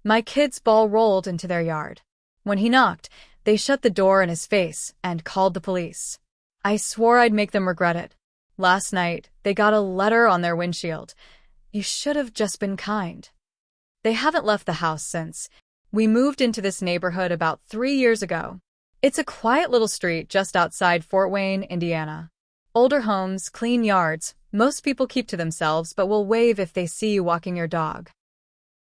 My kid's ball rolled into their yard. When he knocked, they shut the door in his face and called the police. I swore I'd make them regret it. Last night, they got a letter on their windshield. You should have just been kind. They haven't left the house since. We moved into this neighborhood about 3 years ago. It's a quiet little street just outside Fort Wayne, Indiana. Older homes, clean yards. Most people keep to themselves but will wave if they see you walking your dog.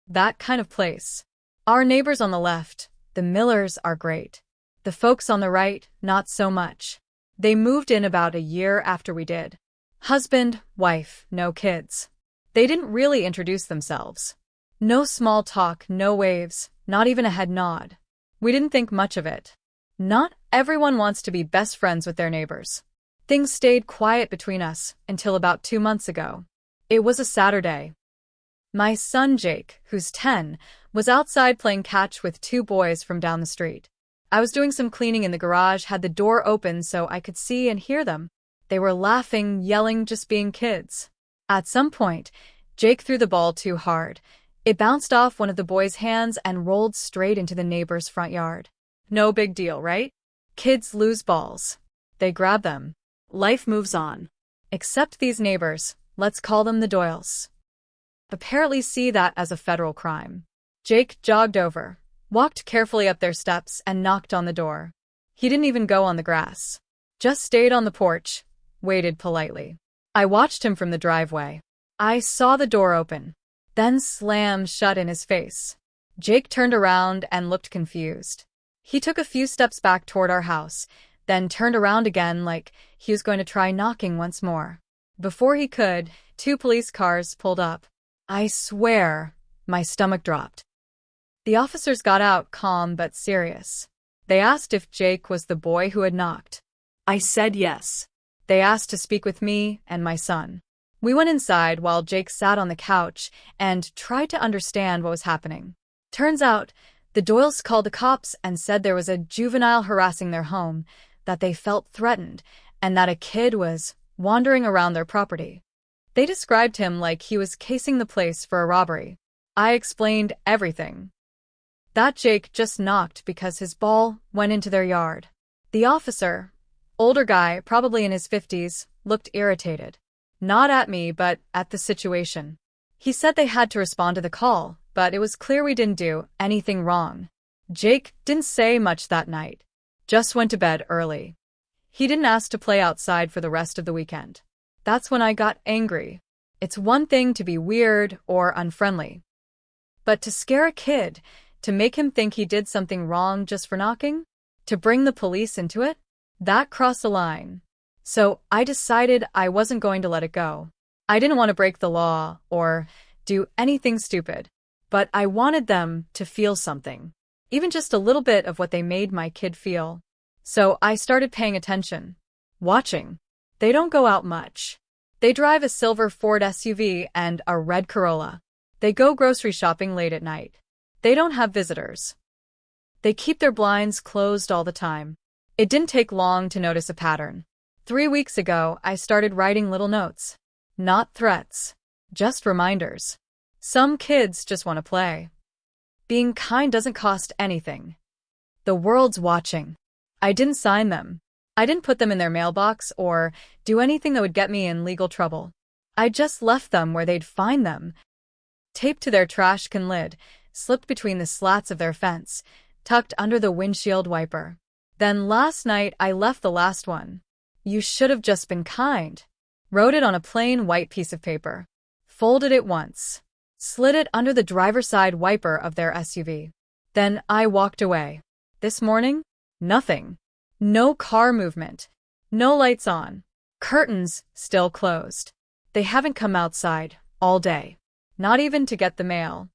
That kind of place. Our neighbors on the left, the Millers, are great. The folks on the right, not so much. They moved in about a year after we did. Husband, wife, no kids. They didn't really introduce themselves. No small talk, no waves, not even a head nod. We didn't think much of it. Not everyone wants to be best friends with their neighbors. Things stayed quiet between us until about 2 months ago. It was a Saturday. My son Jake, who's 10, was outside playing catch with 2 boys from down the street. I was doing some cleaning in the garage, had the door open so I could see and hear them. They were laughing, yelling, just being kids. At some point, Jake threw the ball too hard. It bounced off one of the boys' hands and rolled straight into the neighbor's front yard. No big deal, right? Kids lose balls. They grab them. Life moves on. Except these neighbors, let's call them the Doyles, apparently see that as a federal crime. Jake jogged over, walked carefully up their steps, and knocked on the door. He didn't even go on the grass. Just stayed on the porch, waited politely. I watched him from the driveway. I saw the door open, then slam shut in his face. Jake turned around and looked confused. He took a few steps back toward our house, then turned around again like he was going to try knocking once more. Before he could, 2 police cars pulled up. I swear, my stomach dropped. The officers got out, calm but serious. They asked if Jake was the boy who had knocked. I said yes. They asked to speak with me and my son. We went inside while Jake sat on the couch and tried to understand what was happening. Turns out, the Doyles called the cops and said there was a juvenile harassing their home, that they felt threatened, and that a kid was wandering around their property. They described him like he was casing the place for a robbery. I explained everything. That Jake just knocked because his ball went into their yard. The officer, older guy, probably in his 50s, looked irritated. Not at me, but at the situation. He said they had to respond to the call, but it was clear we didn't do anything wrong. Jake didn't say much that night. Just went to bed early. He didn't ask to play outside for the rest of the weekend. That's when I got angry. It's one thing to be weird or unfriendly, but to scare a kid, to make him think he did something wrong just for knocking, to bring the police into it, that crossed the line. So I decided I wasn't going to let it go. I didn't want to break the law or do anything stupid, but I wanted them to feel something, even just a little bit of what they made my kid feel. So I started paying attention, watching. They don't go out much. They drive a silver Ford SUV and a red Corolla. They go grocery shopping late at night. They don't have visitors. They keep their blinds closed all the time. It didn't take long to notice a pattern. 3 weeks ago, I started writing little notes. Not threats, just reminders. Some kids just want to play. Being kind doesn't cost anything. The world's watching. I didn't sign them. I didn't put them in their mailbox or do anything that would get me in legal trouble. I just left them where they'd find them. Taped to their trash can lid, slipped between the slats of their fence, tucked under the windshield wiper. Then last night I left the last one. You should have just been kind. Wrote it on a plain white piece of paper. Folded it once. Slid it under the driver's side wiper of their SUV. Then I walked away. This morning, nothing. No car movement. No lights on. Curtains still closed. They haven't come outside all day. Not even to get the mail.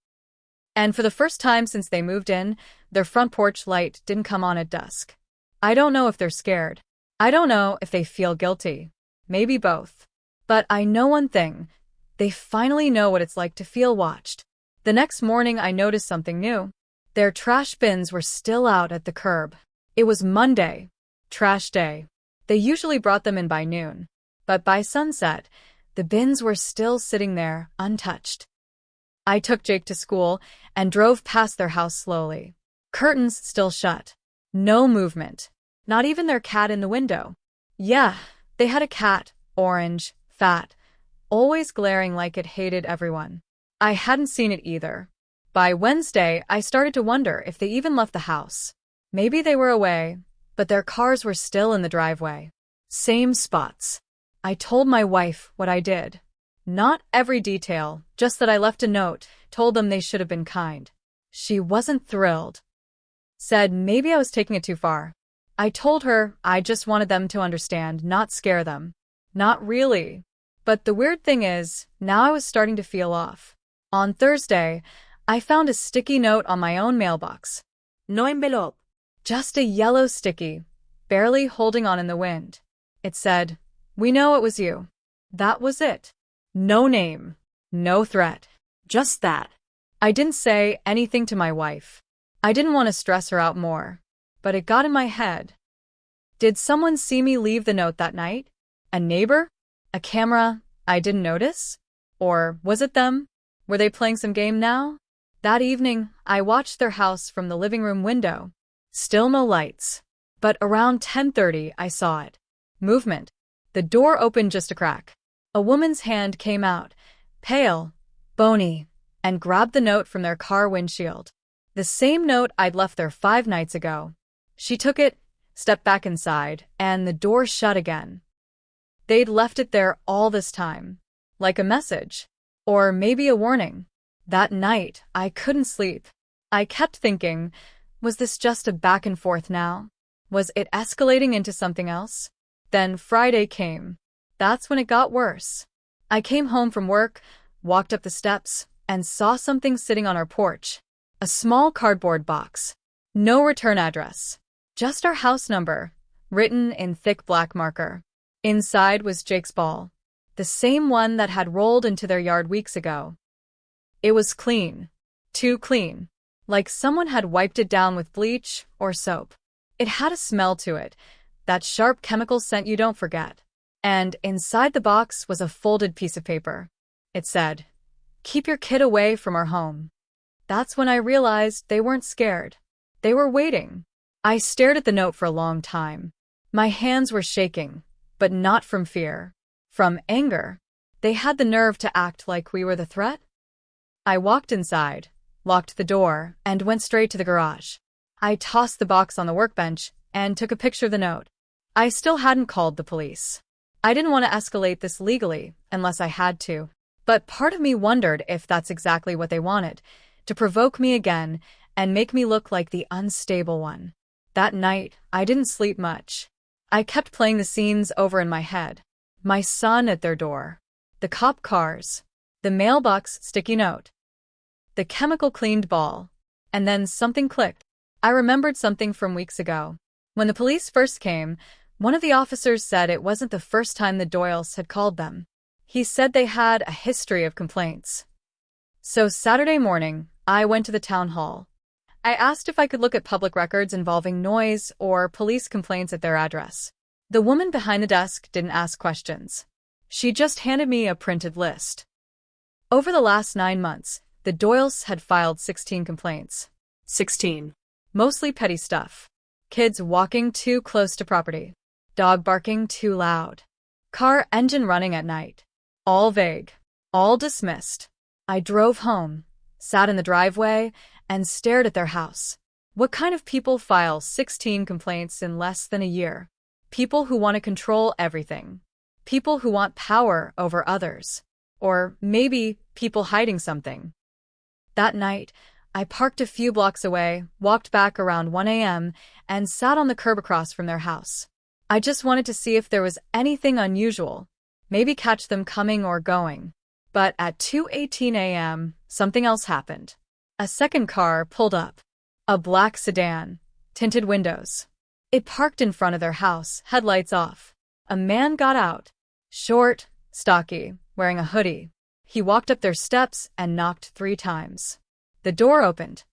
And for the first time since they moved in, their front porch light didn't come on at dusk. I don't know if they're scared. I don't know if they feel guilty. Maybe both. But I know one thing. They finally know what it's like to feel watched. The next morning I noticed something new. Their trash bins were still out at the curb. It was Monday, trash day. They usually brought them in by noon. But by sunset, the bins were still sitting there, untouched. I took Jake to school and drove past their house slowly. Curtains still shut. No movement. Not even their cat in the window. Yeah, they had a cat, orange, fat, always glaring like it hated everyone. I hadn't seen it either. By Wednesday, I started to wonder if they even left the house. Maybe they were away, but their cars were still in the driveway. Same spots. I told my wife what I did. Not every detail, just that I left a note, told them they should have been kind. She wasn't thrilled. Said maybe I was taking it too far. I told her I just wanted them to understand, not scare them. Not really. But the weird thing is, now I was starting to feel off. On Thursday, I found a sticky note on my own mailbox. No envelope. Just a yellow sticky, barely holding on in the wind. It said, "We know it was you." That was it. No name. No threat. Just that. I didn't say anything to my wife. I didn't want to stress her out more. But it got in my head. Did someone see me leave the note that night? A neighbor? A camera I didn't notice? Or was it them? Were they playing some game now? That evening, I watched their house from the living room window. Still no lights. But around 10:30, I saw it. Movement. The door opened just a crack. A woman's hand came out, pale, bony, and grabbed the note from their car windshield. The same note I'd left there 5 nights ago. She took it, stepped back inside, and the door shut again. They'd left it there all this time. Like a message. Or maybe a warning. That night, I couldn't sleep. I kept thinking, was this just a back and forth now? Was it escalating into something else? Then Friday came. That's when it got worse. I came home from work, walked up the steps, and saw something sitting on our porch. A small cardboard box. No return address. Just our house number, written in thick black marker. Inside was Jake's ball. The same one that had rolled into their yard weeks ago. It was clean. Too clean. Like someone had wiped it down with bleach or soap. It had a smell to it, that sharp chemical scent you don't forget. And inside the box was a folded piece of paper. It said, "Keep your kid away from our home." That's when I realized they weren't scared. They were waiting. I stared at the note for a long time. My hands were shaking, but not from fear. From anger. They had the nerve to act like we were the threat. I walked inside, locked the door, and went straight to the garage. I tossed the box on the workbench and took a picture of the note. I still hadn't called the police. I didn't want to escalate this legally unless I had to. But part of me wondered if that's exactly what they wanted, to provoke me again and make me look like the unstable one. That night, I didn't sleep much. I kept playing the scenes over in my head. My son at their door. The cop cars. The mailbox sticky note. The chemical cleaned ball. And then something clicked. I remembered something from weeks ago. When the police first came, one of the officers said it wasn't the first time the Doyles had called them. He said they had a history of complaints. So Saturday morning, I went to the town hall. I asked if I could look at public records involving noise or police complaints at their address. The woman behind the desk didn't ask questions. She just handed me a printed list. Over the last 9 months, the Doyles had filed 16 complaints. 16. Mostly petty stuff. Kids walking too close to property. Dog barking too loud. Car engine running at night. All vague. All dismissed. I drove home, sat in the driveway, and stared at their house. What kind of people file 16 complaints in less than a year? People who want to control everything. People who want power over others. Or maybe people hiding something. That night, I parked a few blocks away, walked back around 1 a.m., and sat on the curb across from their house. I just wanted to see if there was anything unusual, maybe catch them coming or going. But at 2:18 a.m., something else happened. A second car pulled up. A black sedan, tinted windows. It parked in front of their house, headlights off. A man got out. Short, stocky, wearing a hoodie. He walked up their steps and knocked 3 times. The door opened.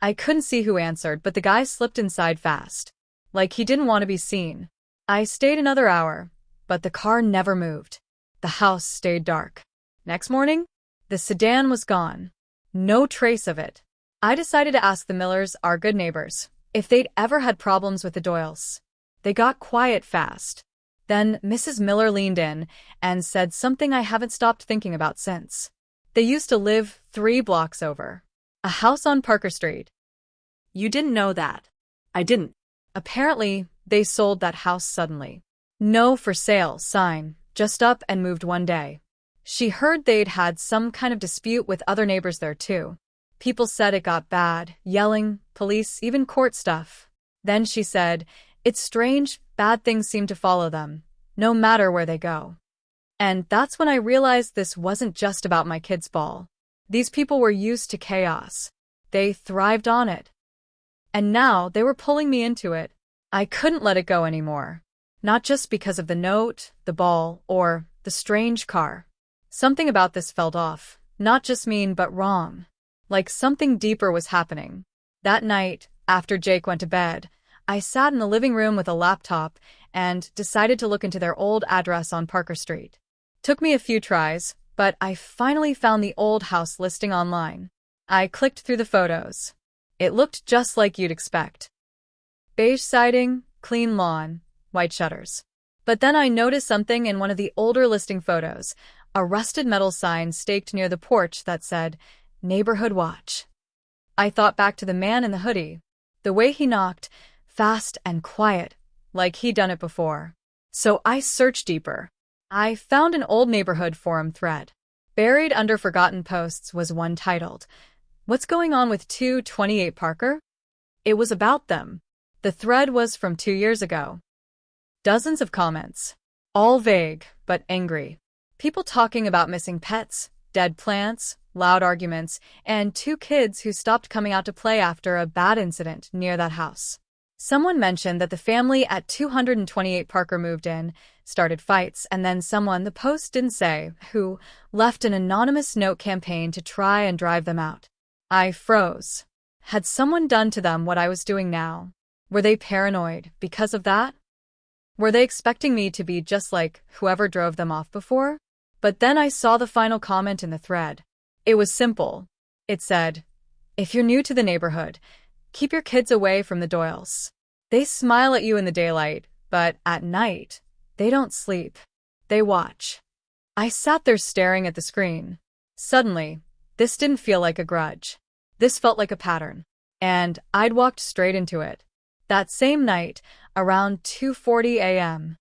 I couldn't see who answered, but the guy slipped inside fast. Like he didn't want to be seen. I stayed another hour, but the car never moved. The house stayed dark. Next morning, The sedan was gone. No trace of it. I decided to ask the Millers, our good neighbors, if they'd ever had problems with the Doyles. They got quiet fast. Then Mrs. Miller leaned in and said something I haven't stopped thinking about since. They used to live 3 blocks over. A house on Parker Street. You didn't know that. I didn't. Apparently, they sold that house suddenly. No for sale sign, just up and moved one day. She heard they'd had some kind of dispute with other neighbors there too. People said it got bad, yelling, police, even court stuff. Then she said, "It's strange, bad things seem to follow them, no matter where they go." And that's when I realized this wasn't just about my kids' ball. These people were used to chaos. They thrived on it. And now they were pulling me into it. I couldn't let it go anymore. Not just because of the note, the ball, or the strange car. Something about this felt off, not just mean but wrong. Like something deeper was happening. That night, after Jake went to bed, I sat in the living room with a laptop and decided to look into their old address on Parker Street. Took me a few tries, but I finally found the old house listing online. I clicked through the photos. It looked just like you'd expect. Beige siding, clean lawn, white shutters. But then I noticed something in one of the older listing photos, a rusted metal sign staked near the porch that said, "Neighborhood Watch." I thought back to the man in the hoodie. The way he knocked, fast and quiet, like he'd done it before. So I searched deeper. I found an old neighborhood forum thread. Buried under forgotten posts was one titled, "What's Going On with 228 Parker?" It was about them. The thread was from 2 years ago. Dozens of comments. All vague, but angry. People talking about missing pets, dead plants, loud arguments, and 2 kids who stopped coming out to play after a bad incident near that house. Someone mentioned that the family at 228 Parker moved in, started fights, and then someone, the post didn't say, who left an anonymous note campaign to try and drive them out. I froze. Had someone done to them what I was doing now? Were they paranoid because of that? Were they expecting me to be just like whoever drove them off before? But then I saw the final comment in the thread. It was simple. It said, "If you're new to the neighborhood, keep your kids away from the Doyles. They smile at you in the daylight, but at night, they don't sleep. They watch." I sat there staring at the screen. Suddenly, this didn't feel like a grudge. This felt like a pattern. And I'd walked straight into it. That same night, around 2:40 a.m.,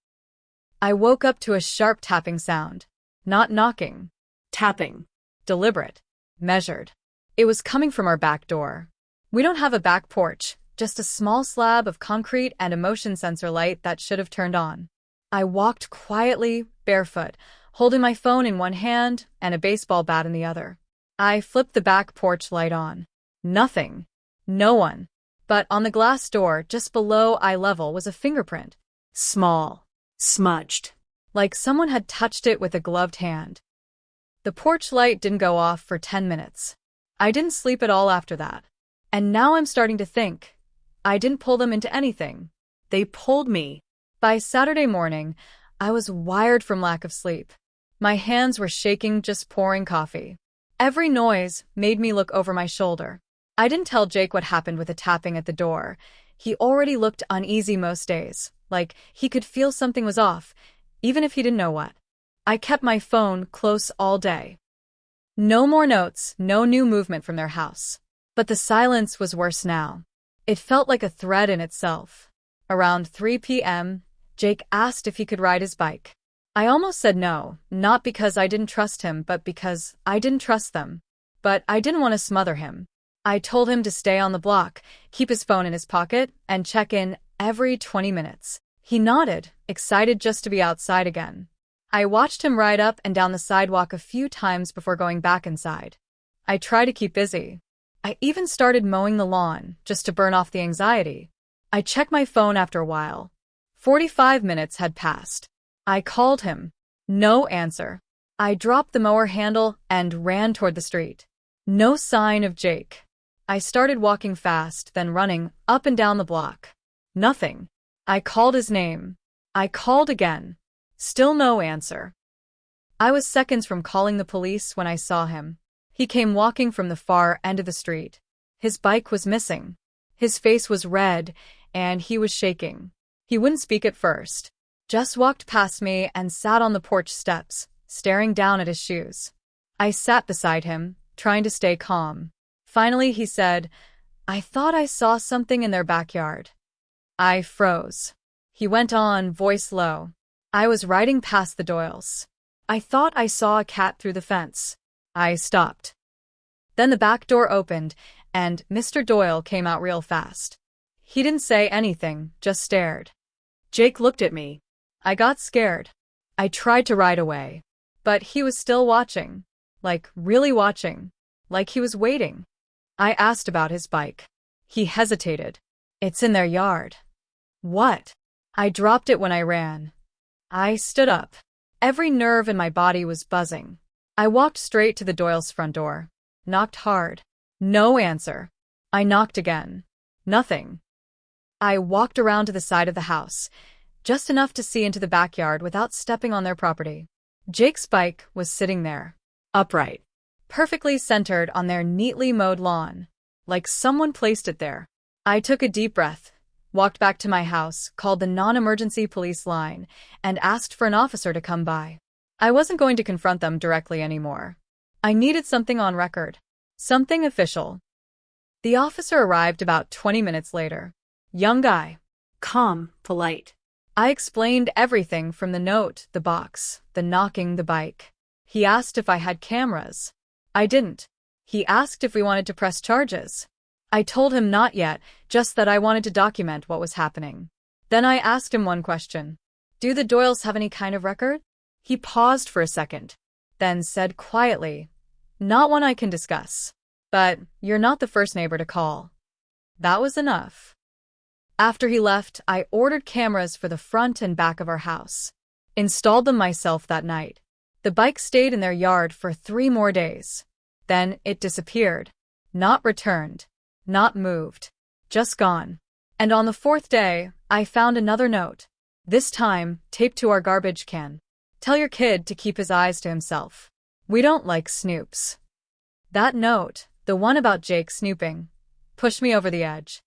I woke up to a sharp tapping sound. Not knocking. Tapping. Deliberate. Measured. It was coming from our back door. We don't have a back porch, just a small slab of concrete and a motion sensor light that should have turned on. I walked quietly, barefoot, holding my phone in one hand and a baseball bat in the other. I flipped the back porch light on. Nothing. No one. But on the glass door, just below eye level, was a fingerprint. Small. Smudged. Like someone had touched it with a gloved hand. The porch light didn't go off for 10 minutes. I didn't sleep at all after that. And now I'm starting to think. I didn't pull them into anything. They pulled me. By Saturday morning, I was wired from lack of sleep. My hands were shaking just pouring coffee. Every noise made me look over my shoulder. I didn't tell Jake what happened with the tapping at the door. He already looked uneasy most days, like he could feel something was off, even if he didn't know what. I kept my phone close all day. No more notes, no new movement from their house. But the silence was worse now. It felt like a thread in itself. Around 3 p.m., Jake asked if he could ride his bike. I almost said no, not because I didn't trust him, but because I didn't trust them. But I didn't want to smother him. I told him to stay on the block, keep his phone in his pocket, and check in every 20 minutes. He nodded, excited just to be outside again. I watched him ride up and down the sidewalk a few times before going back inside. I tried to keep busy. I even started mowing the lawn, just to burn off the anxiety. I checked my phone after a while. 45 minutes had passed. I called him. No answer. I dropped the mower handle and ran toward the street. No sign of Jake. I started walking fast, then running up and down the block. Nothing. I called his name. I called again. Still no answer. I was seconds from calling the police when I saw him. He came walking from the far end of the street. His bike was missing. His face was red, and he was shaking. He wouldn't speak at first. Just walked past me and sat on the porch steps, staring down at his shoes. I sat beside him, trying to stay calm. Finally, he said, "I thought I saw something in their backyard." I froze. He went on, voice low. "I was riding past the Doyles. I thought I saw a cat through the fence." I stopped. Then the back door opened, and Mr. Doyle came out real fast. He didn't say anything, just stared. Jake looked at me. I got scared. I tried to ride away. But he was still watching. Like, really watching. Like he was waiting. I asked about his bike. He hesitated. "It's in their yard." "What?" I dropped it when I ran. I stood up. Every nerve in my body was buzzing. I walked straight to the Doyle's front door. Knocked hard. No answer. I knocked again. Nothing. I walked around to the side of the house, just enough to see into the backyard without stepping on their property. Jake's bike was sitting there, upright, perfectly centered on their neatly mowed lawn, like someone placed it there. I took a deep breath, walked back to my house, called the non-emergency police line, and asked for an officer to come by. I wasn't going to confront them directly anymore. I needed something on record. Something official. The officer arrived about 20 minutes later. Young guy. Calm, polite. I explained everything from the note, the box, the knocking, the bike. He asked if I had cameras. I didn't. He asked if we wanted to press charges. I told him not yet, just that I wanted to document what was happening. Then I asked him one question. "Do the Doyles have any kind of record?" He paused for a second, then said quietly, "Not one I can discuss. But you're not the first neighbor to call." That was enough. After he left, I ordered cameras for the front and back of our house. Installed them myself that night. The bike stayed in their yard for 3 more days. Then it disappeared. Not returned. Not moved. Just gone. And on the 4th day, I found another note. This time, taped to our garbage can. "Tell your kid to keep his eyes to himself. We don't like snoops." That note, the one about Jake snooping, pushed me over the edge.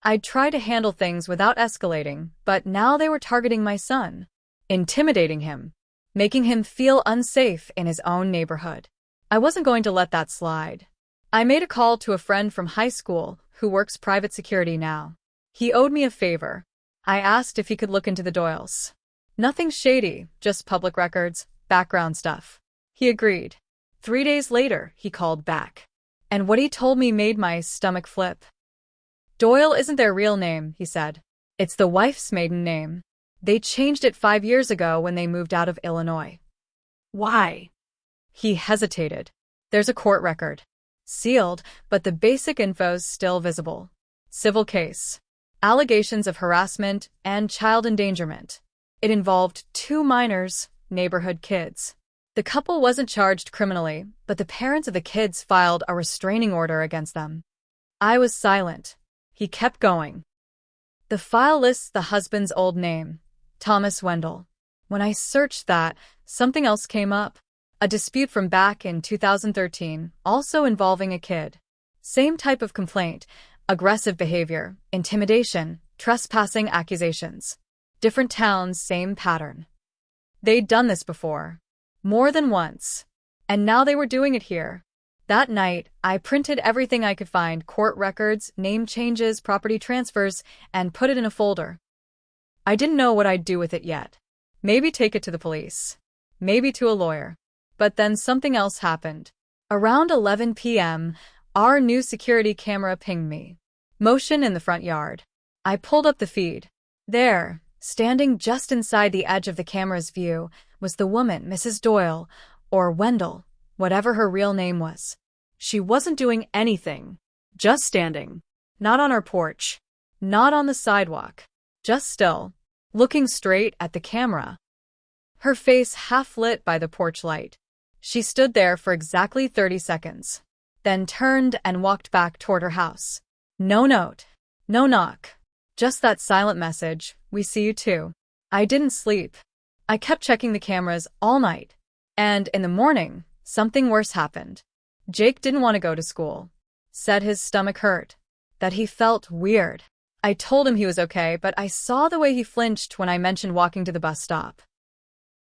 I'd tried to handle things without escalating, but now they were targeting my son, intimidating him, making him feel unsafe in his own neighborhood. I wasn't going to let that slide. I made a call to a friend from high school who works private security now. He owed me a favor. I asked if he could look into the Doyles. Nothing shady, just public records, background stuff. He agreed. 3 days later, he called back. And what he told me made my stomach flip. "Doyle isn't their real name," he said. "It's the wife's maiden name. They changed it 5 years ago when they moved out of Illinois." Why? He hesitated. "There's a court record. Sealed, but the basic info's still visible. Civil case. Allegations of harassment and child endangerment. It involved 2 minors, neighborhood kids. The couple wasn't charged criminally, but the parents of the kids filed a restraining order against them." I was silent. He kept going. "The file lists the husband's old name, Thomas Wendell. When I searched that, something else came up. A dispute from back in 2013, also involving a kid. Same type of complaint, aggressive behavior, intimidation, trespassing accusations. Different towns, same pattern. They'd done this before. More than once. And now they were doing it here." That night, I printed everything I could find, court records, name changes, property transfers, and put it in a folder. I didn't know what I'd do with it yet. Maybe take it to the police. Maybe to a lawyer. But then something else happened. Around 11 p.m., our new security camera pinged me. Motion in the front yard. I pulled up the feed. There, standing just inside the edge of the camera's view, was the woman, Mrs. Doyle, or Wendell, whatever her real name was. She wasn't doing anything. Just standing. Not on her porch. Not on the sidewalk. Just still. Looking straight at the camera. Her face half lit by the porch light. She stood there for exactly 30 seconds. Then turned and walked back toward her house. No note. No knock. Just that silent message, "We see you too." I didn't sleep. I kept checking the cameras all night. And in the morning, something worse happened. Jake didn't want to go to school. Said his stomach hurt. That he felt weird. I told him he was okay, but I saw the way he flinched when I mentioned walking to the bus stop.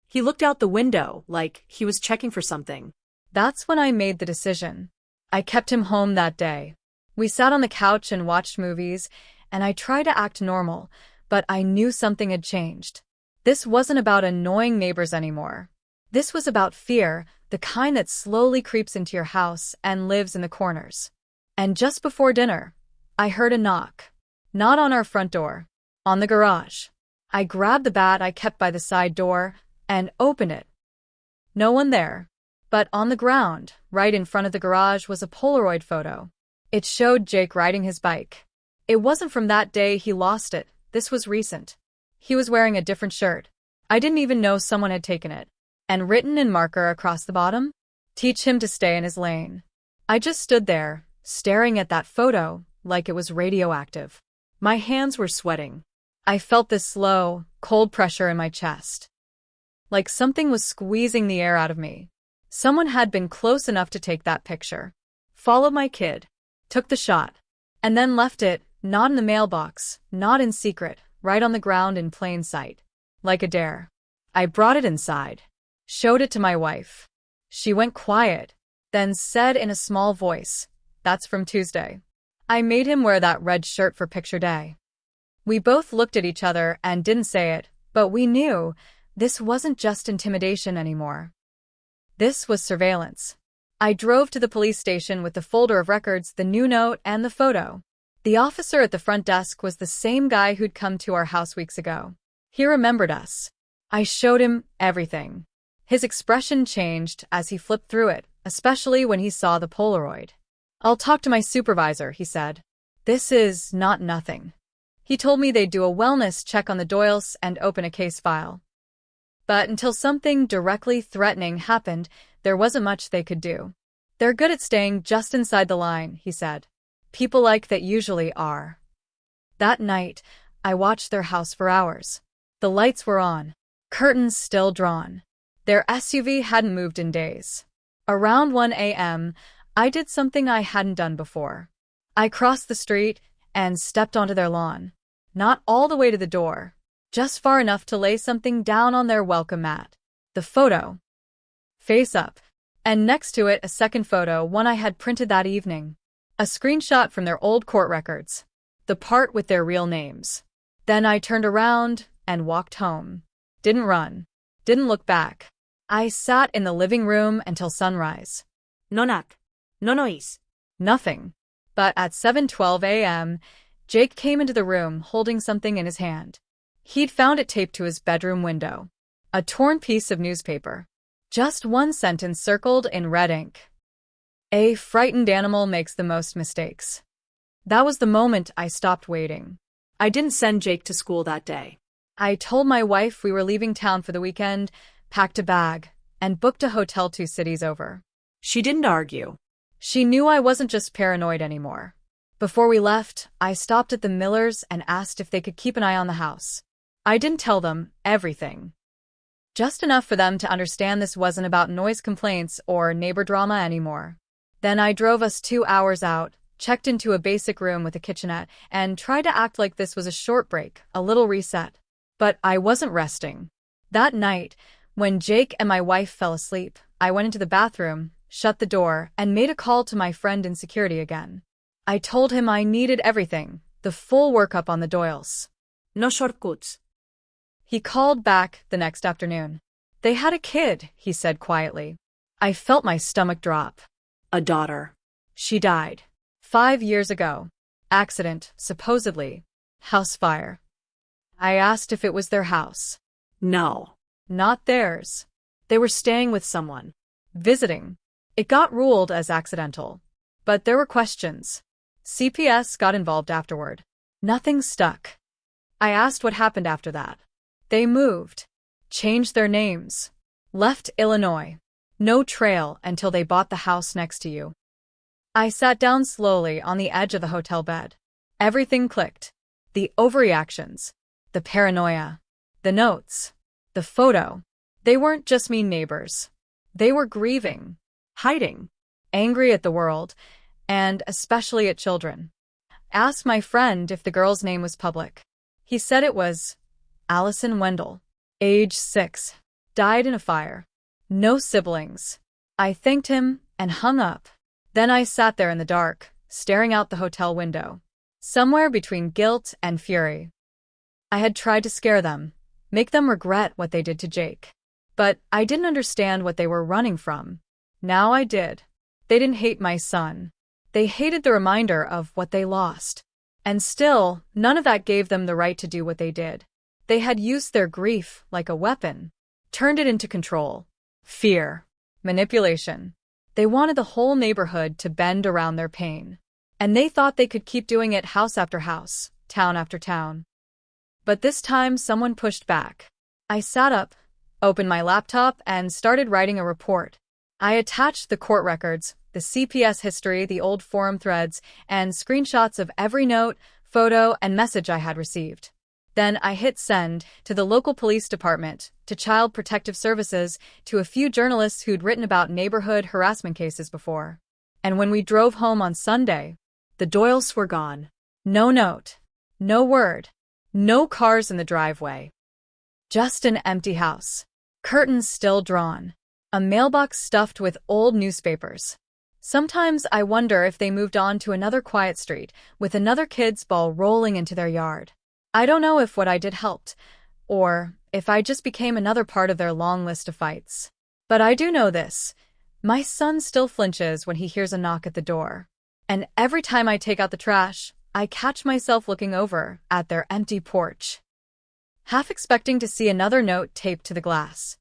He looked out the window like he was checking for something. That's when I made the decision. I kept him home that day. We sat on the couch and watched movies, and I tried to act normal, but I knew something had changed. This wasn't about annoying neighbors anymore. This was about fear, the kind that slowly creeps into your house and lives in the corners. And just before dinner, I heard a knock. Not on our front door, on the garage. I grabbed the bat I kept by the side door and opened it. No one there. But on the ground, right in front of the garage, was a Polaroid photo. It showed Jake riding his bike. It wasn't from that day he lost it. This was recent. He was wearing a different shirt. I didn't even know someone had taken it. And written in marker across the bottom, "Teach him to stay in his lane." I just stood there, staring at that photo like it was radioactive. My hands were sweating. I felt this slow, cold pressure in my chest. Like something was squeezing the air out of me. Someone had been close enough to take that picture. Followed my kid. Took the shot. And then left it, not in the mailbox, not in secret, right on the ground in plain sight. Like a dare. I brought it inside. Showed it to my wife. She went quiet, then said in a small voice, "That's from Tuesday. I made him wear that red shirt for picture day." We both looked at each other and didn't say it, but we knew this wasn't just intimidation anymore. This was surveillance. I drove to the police station with the folder of records, the new note, and the photo. The officer at the front desk was the same guy who'd come to our house weeks ago. He remembered us. I showed him everything. His expression changed as he flipped through it, especially when he saw the Polaroid. "I'll talk to my supervisor," he said. "This is not nothing." He told me they'd do a wellness check on the Doyles and open a case file. But until something directly threatening happened, there wasn't much they could do. "They're good at staying just inside the line," he said. "People like that usually are." That night, I watched their house for hours. The lights were on, curtains still drawn. Their SUV hadn't moved in days. Around 1 a.m., I did something I hadn't done before. I crossed the street and stepped onto their lawn. Not all the way to the door, just far enough to lay something down on their welcome mat. The photo. Face up. And next to it a second photo, one I had printed that evening. A screenshot from their old court records. The part with their real names. Then I turned around and walked home. Didn't run. Didn't look back. I sat in the living room until sunrise. No knock. No noise. Nothing. But at 7:12 a.m., Jake came into the room holding something in his hand. He'd found it taped to his bedroom window. A torn piece of newspaper. Just one sentence circled in red ink. "A frightened animal makes the most mistakes." That was the moment I stopped waiting. I didn't send Jake to school that day. I told my wife we were leaving town for the weekend, packed a bag, and booked a hotel 2 cities over. She didn't argue. She knew I wasn't just paranoid anymore. Before we left, I stopped at the Millers and asked if they could keep an eye on the house. I didn't tell them everything. Just enough for them to understand this wasn't about noise complaints or neighbor drama anymore. Then I drove us 2 hours out, checked into a basic room with a kitchenette, and tried to act like this was a short break, a little reset. But I wasn't resting. That night, when Jake and my wife fell asleep, I went into the bathroom, shut the door, and made a call to my friend in security again. I told him I needed everything, the full workup on the Doyles. No shortcuts. He called back the next afternoon. "They had a kid," he said quietly. I felt my stomach drop. A daughter. She died. 5 years ago. Accident, supposedly. House fire. I asked if it was their house. No. Not theirs. They were staying with someone. Visiting. It got ruled as accidental. But there were questions. CPS got involved afterward. Nothing stuck. I asked what happened after that. They moved. Changed their names. Left Illinois. No trail until they bought the house next to you. I sat down slowly on the edge of the hotel bed. Everything clicked. The overreactions. The paranoia. The notes. The photo. They weren't just mean neighbors. They were grieving, Hiding. angry at the world, and especially at children. Asked my friend if the girl's name was public. He said it was Allison Wendell, age 6, died in a fire. No siblings. I thanked him and hung up. Then I sat there in the dark, staring out the hotel window, somewhere between guilt and fury. I had tried to scare them, make them regret what they did to Jake. But I didn't understand what they were running from. Now I did. They didn't hate my son. They hated the reminder of what they lost. And still, none of that gave them the right to do what they did. They had used their grief like a weapon, turned it into control, fear, manipulation. They wanted the whole neighborhood to bend around their pain. And they thought they could keep doing it house after house, town after town. But this time someone pushed back. I sat up, opened my laptop, and started writing a report. I attached the court records, the CPS history, the old forum threads, and screenshots of every note, photo, and message I had received. Then I hit send to the local police department, to Child Protective Services, to a few journalists who'd written about neighborhood harassment cases before. And when we drove home on Sunday, The Doyles were gone. no note, no word, no cars in the driveway. Just an empty house. Curtains still drawn. A mailbox stuffed with old newspapers. Sometimes I wonder if they moved on to another quiet street, with another kid's ball rolling into their yard. I don't know if what I did helped, or if I just became another part of their long list of fights. But I do know this. My son still flinches when he hears a knock at the door. And every time I take out the trash, I catch myself looking over at their empty porch, half expecting to see another note taped to the glass.